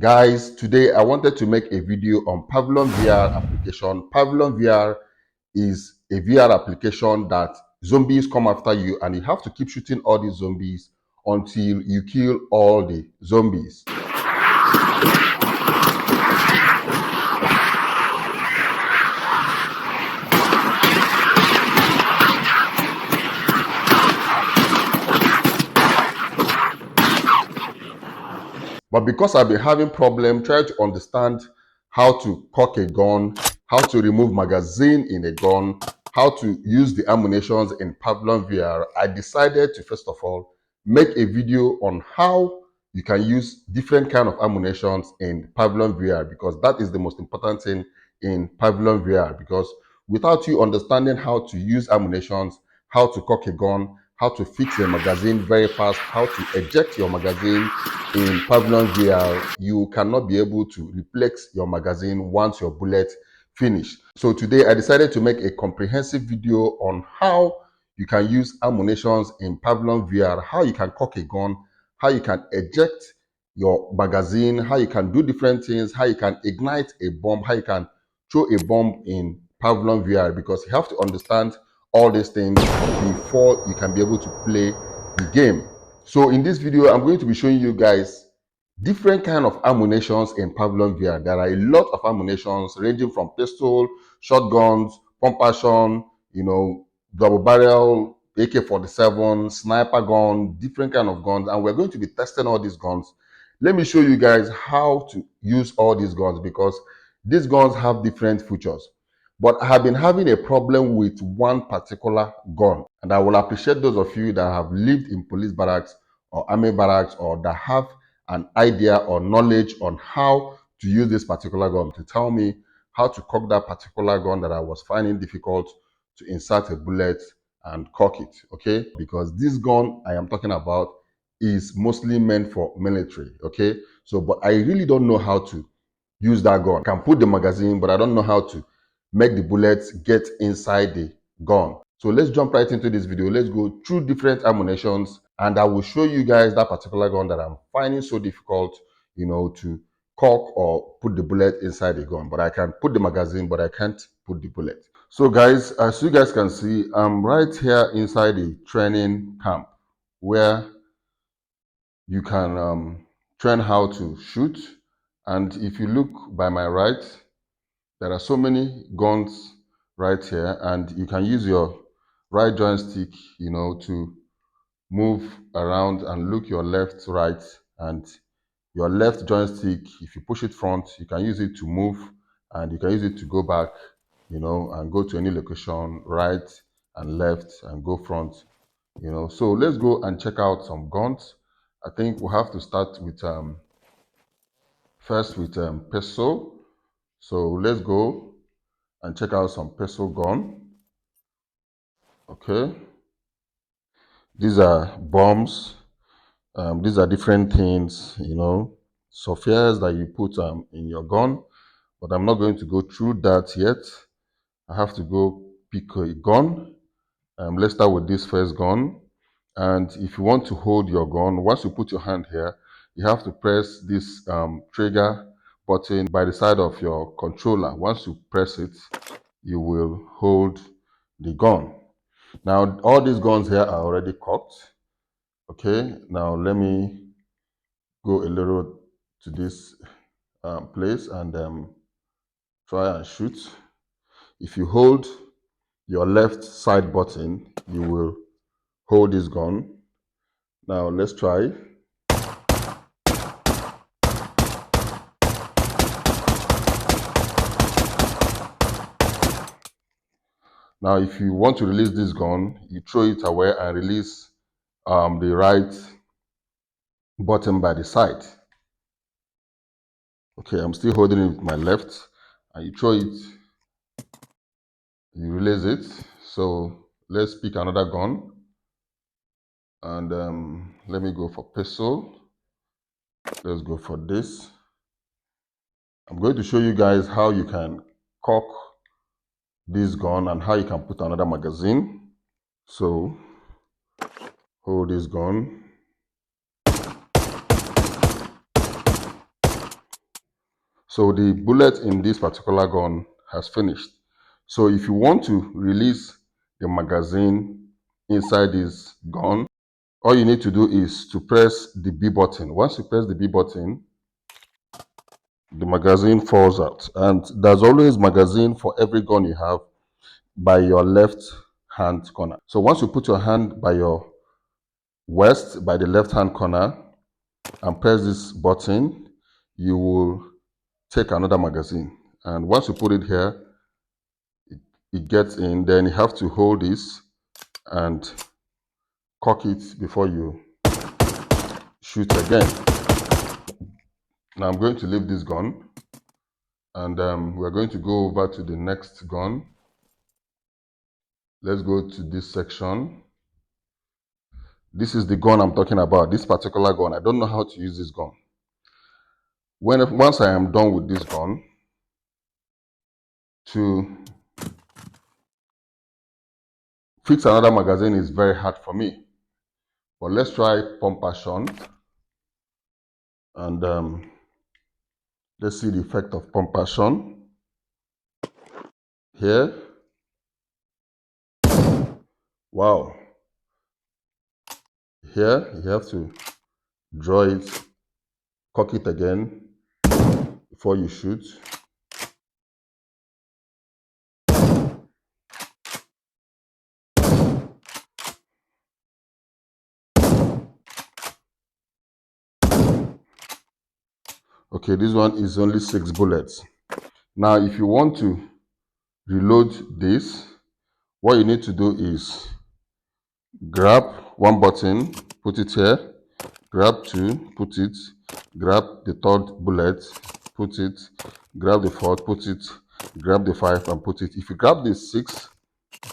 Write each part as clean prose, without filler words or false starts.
Guys, today I wanted to make a video on Pavlon VR application. Pavlon VR is a VR application that zombies come after you and you have to keep shooting all these zombies until you kill all the zombies. But because I've been having problem trying to understand how to cock a gun, how to remove magazine in a gun, how to use the ammunitions in Pavlon VR, I decided to first of all make a video on how you can use different kind of ammunitions in Pavlon VR, because that is the most important thing in Pavlon VR. Because without you understanding how to use ammunitions, how to cock a gun, how to fix a magazine very fast, how to eject your magazine in Pavlon VR, you cannot be able to replace your magazine once your bullet finish. So today I decided to make a comprehensive video on how you can use ammunitions in Pavlon VR, how you can cock a gun, how you can eject your magazine, how you can do different things, how you can ignite a bomb, how you can throw a bomb in Pavlon VR, because you have to understand all these things before you can be able to play the game. So in this video, I'm going to be showing you guys different kind of ammunitions in Pavlon VR. There are a lot of ammunitions ranging from pistol, shotguns, pump action, double barrel, AK-47, sniper gun, different kind of guns. And we're going to be testing all these guns. Let me show you guys how to use all these guns, because these guns have different features. But I have been having a problem with one particular gun, and I will appreciate those of you that have lived in police barracks or army barracks, or that have an idea or knowledge on how to use this particular gun, to tell me how to cock that particular gun that I was finding difficult to insert a bullet and cock it, okay? Because this gun I am talking about is mostly meant for military, okay? So, but I really don't know how to use that gun. I can put the magazine, but I don't know how to make the bullets get inside the gun. So let's jump right into this video. Let's go through different ammunitions, and I will show you guys that particular gun that I'm finding so difficult, to cock or put the bullet inside the gun. But I can put the magazine, but I can't put the bullet. So guys, as you guys can see, I'm right here inside the training camp where you can train how to shoot. And if you look by my right, there are so many guns right here, and you can use your right joystick, to move around and look your left, right, and your left joystick, if you push it front, you can use it to move, and you can use it to go back, and go to any location, right and left, and go front, So let's go and check out some guns. I think we'll have to start with first with pistol. So let's go and check out some pistol gun. Okay, these are bombs. These are different things, softwares that you put in your gun, but I'm not going to go through that yet. I have to go pick a gun. Let's start with this first gun. And if you want to hold your gun, once you put your hand here, you have to press this trigger button by the side of your controller. Once you press it, you will hold the gun. Now, all these guns here are already cocked. Okay, now let me go a little to this place and try and shoot. If you hold your left side button, you will hold this gun. Now let's try. Now, if you want to release this gun, you throw it away and release the right button by the side. Okay, I'm still holding it with my left, and you throw it, you release it. So let's pick another gun, and let me go for pistol. Let's go for this. I'm going to show you guys how you can cock this gun and how you can put another magazine. So hold this gun. So the bullet in this particular gun has finished. So if you want to release the magazine inside this gun, all you need to do is to press the B button. Once you press the B button, the magazine falls out. And there's always magazine for every gun you have by your left hand corner. So once you put your hand by your waist, by the left hand corner, and press this button, you will take another magazine. And once you put it here, it gets in. Then you have to hold this and cock it before you shoot again. Now I'm going to leave this gun, and we're going to go over to the next gun. Let's go to this section. This is the gun I'm talking about, this particular gun. I don't know how to use this gun. Once I am done with this gun, to fix another magazine is very hard for me. But let's try pump action, and let's see the effect of pump action. Here, wow. Here, you have to draw it, cock it again before you shoot. Okay, this one is only 6 bullets. Now, if you want to reload this, what you need to do is grab one button, put it here, grab 2, put it, grab the 3rd bullet, put it, grab the 4th, put it, grab the 5 and put it. If you grab the 6,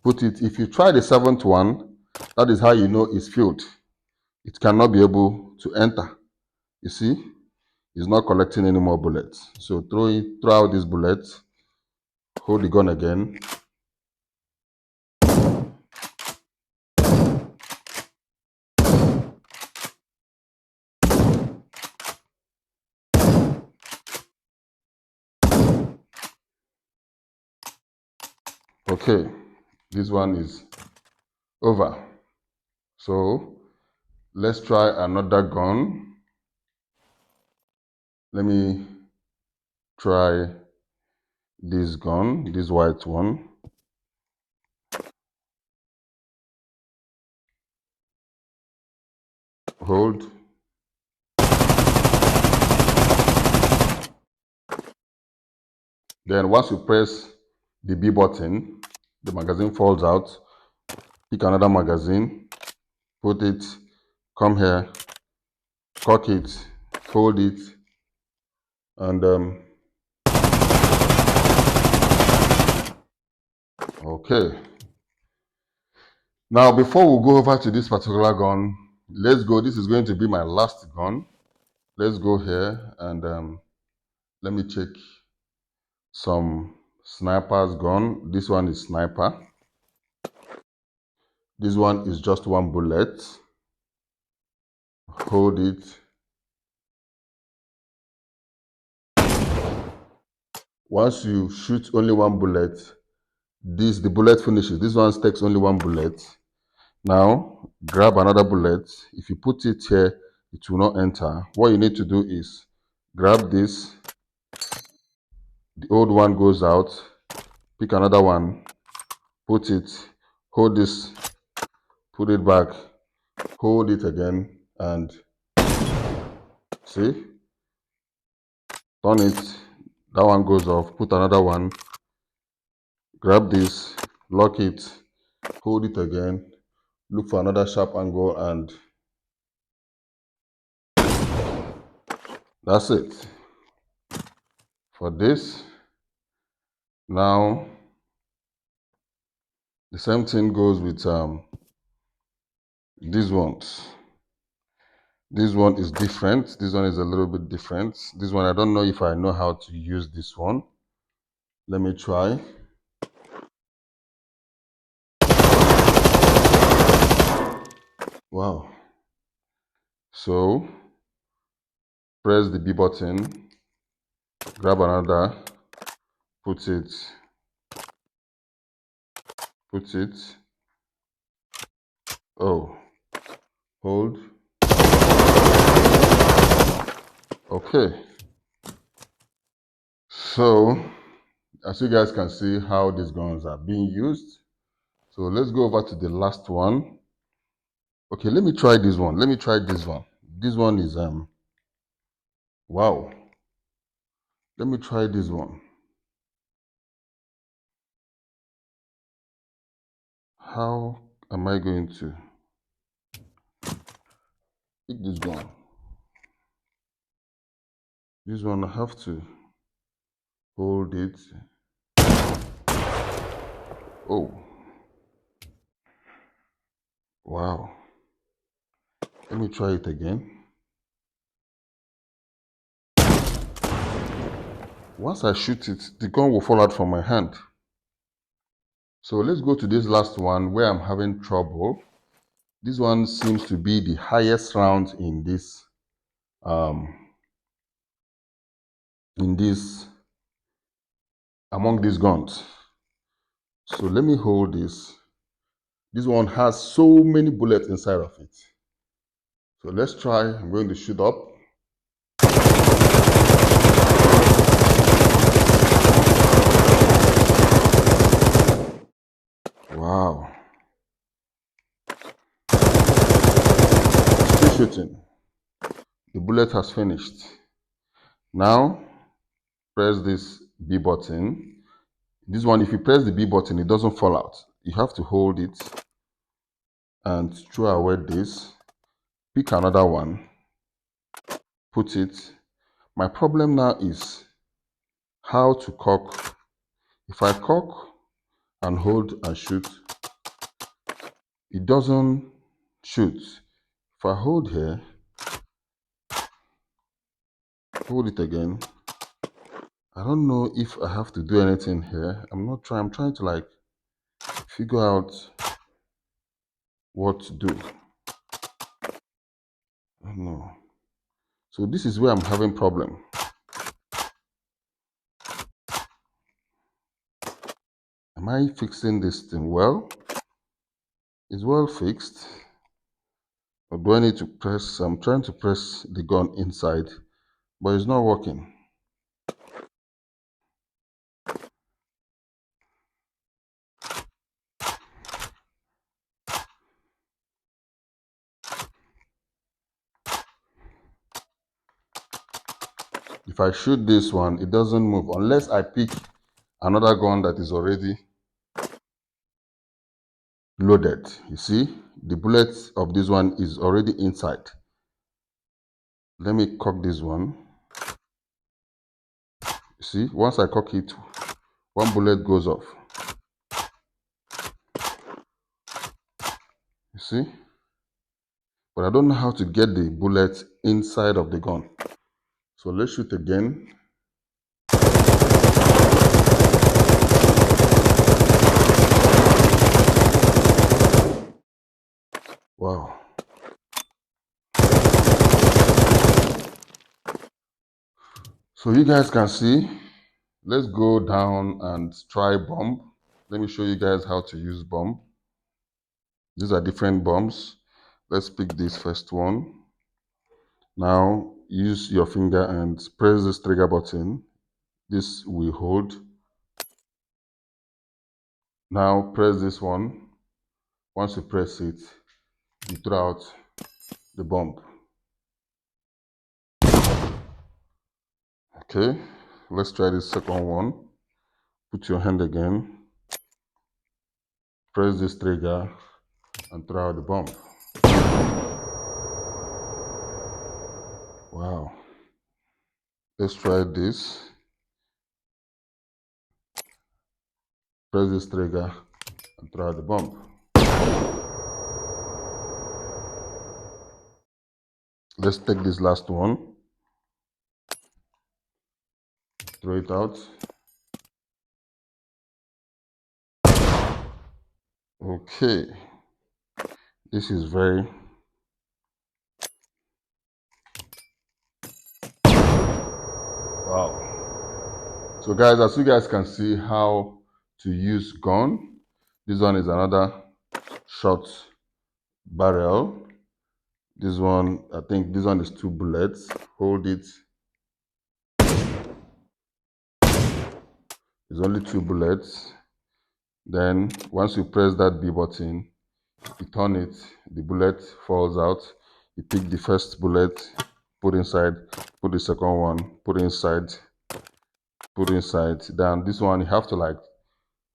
put it. If you try the 7th one, that is how you know it's filled. It cannot be able to enter. You see, it's not collecting any more bullets. So throw out these bullets, hold the gun again. Okay, this one is over. So let's try another gun. Let me try this gun, this white one. Hold. Then once you press the B button, the magazine falls out. Pick another magazine, put it, come here, cock it, hold it, and okay. Now, before we go over to this particular gun, let's go. This is going to be my last gun. Let's go here and let me check some sniper's gun. This one is sniper. This one is just 1 bullet. Hold it. Once you shoot only 1 bullet, the bullet finishes. This one takes only 1 bullet. Now, grab another bullet. If you put it here, it will not enter. What you need to do is grab this. The old one goes out. Pick another one. Put it. Hold this. Put it back. Hold it again. And see? Turn it. That one goes off. Put another one. Grab this. Lock it. Hold it again. Look for another sharp angle and that's it for this. Now the same thing goes with these ones. This one is different. This one is a little bit different. This one, I don't know if I know how to use this one. Let me try. Wow. So press the B button. Grab another, put it, oh, hold, okay. So, as you guys can see how these guns are being used. So let's go over to the last one. Okay, let me try this one. This one is, wow. Let me try this one. How am I going to pick this gun? This one I have to hold it. Oh, wow. Let me try it again. Once I shoot it, the gun will fall out from my hand. So let's go to this last one where I'm having trouble. This one seems to be the highest round in this among these guns. So let me hold this. This one has so many bullets inside of it. So let's try. I'm going to shoot up. Wow. Still shooting. The bullet has finished. Now, press this B button. This one, if you press the B button, it doesn't fall out. You have to hold it and throw away this. Pick another one. Put it. My problem now is how to cock. If I cock and hold and shoot, it doesn't shoot. If I hold here, hold it again. I don't know if I have to do anything here. I'm trying to like figure out what to do. I don't know. So this is where I'm having problem. Am I fixing this thing well? It's well fixed. Or do I need to press? I'm trying to press the gun inside, but it's not working. If I shoot this one, it doesn't move unless I pick another gun that is already loaded. You see, the bullet of this one is already inside. Let me cock this one. You see, once I cock it, one bullet goes off. You see? But I don't know how to get the bullet inside of the gun. So let's shoot again. Wow. So you guys can see, let's go down and try bomb. Let me show you guys how to use bomb. These are different bombs. Let's pick this first one. Now use your finger and press this trigger button. This will hold. Now press this one. Once you press it, you throw out the bomb. Okay, let's try this second one. Put your hand again. Press this trigger and throw out the bomb. Wow. Let's try this. Press this trigger and throw out the bomb. Let's take this last one. Throw it out. Okay. This is very... Wow. So guys, as you guys can see how to use gun, this one is another short barrel. This one, I think this one is 2 bullets. Hold it. It's only 2 bullets. Then once you press that B button, you turn it, the bullet falls out. You pick the first bullet, put inside, put the second one, put inside, put inside. Then this one you have to like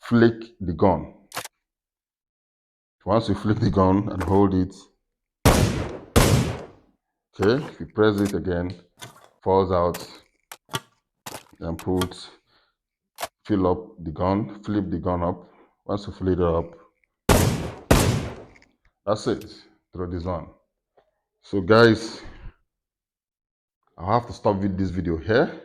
flick the gun. Once you flick the gun and hold it, okay, if you press it again, falls out, and fill up the gun, flip the gun up. Once you fill it up, that's it. Throw this on. So guys, I'll have to stop with this video here.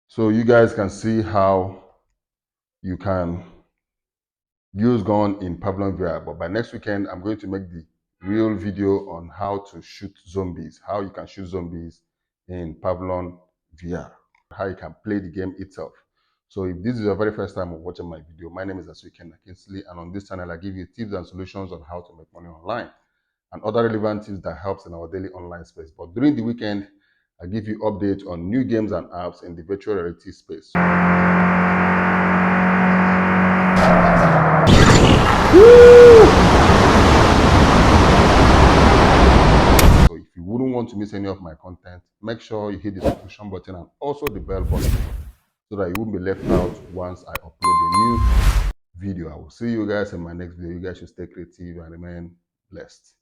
So you guys can see how you can use gun in Pavlon VR. But by next weekend, I'm going to make the real video on how to shoot zombies, how you can shoot zombies in Pavlon VR, how you can play the game itself. So if this is your very first time of watching my video, my name is Asuiken Kinsley, and on this channel I give you tips and solutions on how to make money online and other relevant tips that helps in our daily online space. But during the weekend, I give you updates on new games and apps in the virtual reality space. So if you wouldn't want to miss any of my content, make sure you hit the subscription button and also the bell button so that you won't be left out once I upload a new video. I will see you guys in my next video. You guys should stay creative and remain blessed.